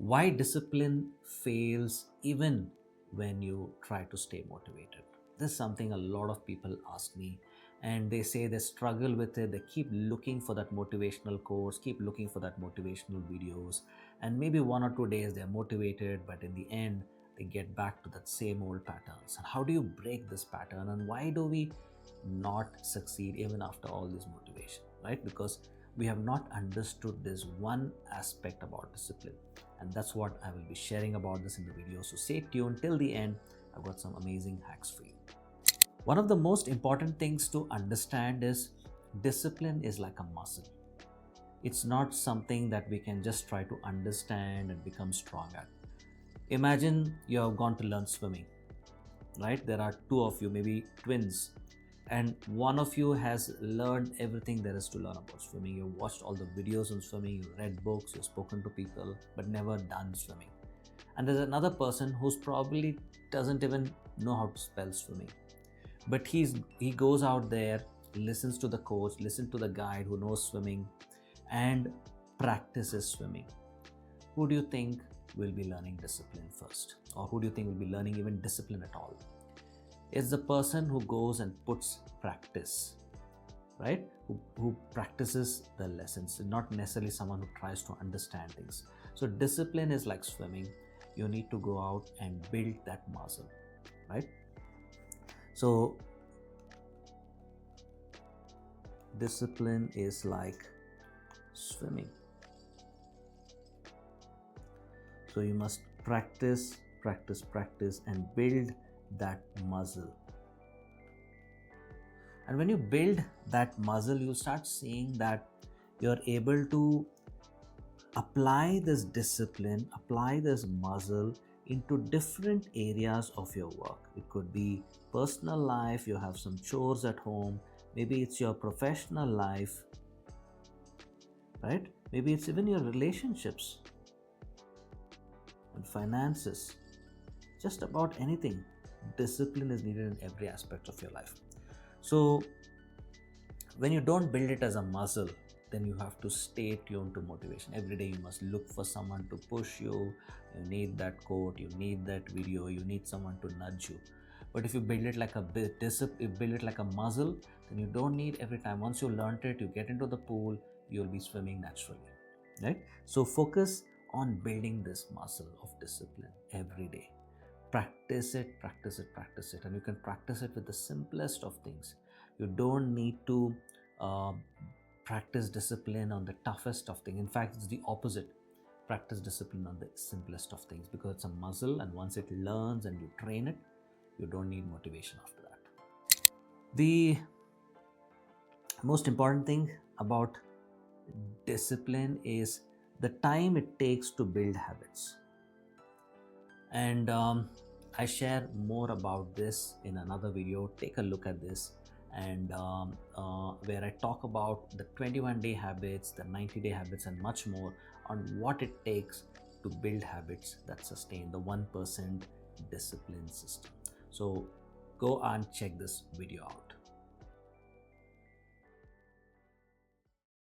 Why discipline fails even when you try to stay motivated. This is something a lot of people ask me, and they say they struggle with it. They keep looking for that motivational course, keep looking for that motivational videos, and maybe 1 or 2 days they're motivated, but in the end they get back to that same old patterns. And how do you break this pattern, and why do we not succeed even after all this motivation, right? Because we have not understood this one aspect about discipline, and that's what I will be sharing about this in the video. So stay tuned till the end. I've got some amazing hacks for you. One of the most important things to understand is discipline is like a muscle. It's not something that we can just try to understand and become strong at. Imagine you have gone to learn swimming, right? There are two of you, maybe twins, and one of you has learned everything there is to learn about swimming. You watched all the videos on swimming, you read books, you've spoken to people, but never done swimming. And there's another person who's probably doesn't even know how to spell swimming, but he goes out there, listens to the coach, listens to the guide who knows swimming, and practices swimming. Who do you think will be learning discipline first? Or who do you think will be learning even discipline at all? It's the person who goes and puts practice, right? Who practices the lessons, not necessarily someone who tries to understand things. So discipline is like swimming. You need to go out and build that muscle, right? So discipline is like swimming. So you must practice and build that muscle. And when you build that muscle, you start seeing that you're able to apply this discipline, apply this muscle into different areas of your work. It could be personal life, you have some chores at home, maybe it's your professional life, right? Maybe it's even your relationships and finances, just about anything. Discipline is needed in every aspect of your life. So when you don't build it as a muscle, then you have to stay tuned to motivation. Every day you must look for someone to push you. You need that quote, you need that video, you need someone to nudge you. But if you build it like a muscle, then you don't need every time. Once you learned it, you get into the pool, you'll be swimming naturally, right? So focus on building this muscle of discipline every day. Practice it, and you can practice it with the simplest of things. You don't need to practice discipline on the toughest of things. In fact, it's the opposite. Practice discipline on the simplest of things, because it's a muscle, and once it learns and you train it, you don't need motivation after that. The most important thing about discipline is the time it takes to build habits. And I share more about this in another video. Take a look at this, and where I talk about the 21-day habits, the 90-day habits, and much more on what it takes to build habits that sustain the 1% discipline system. So go and check this video out.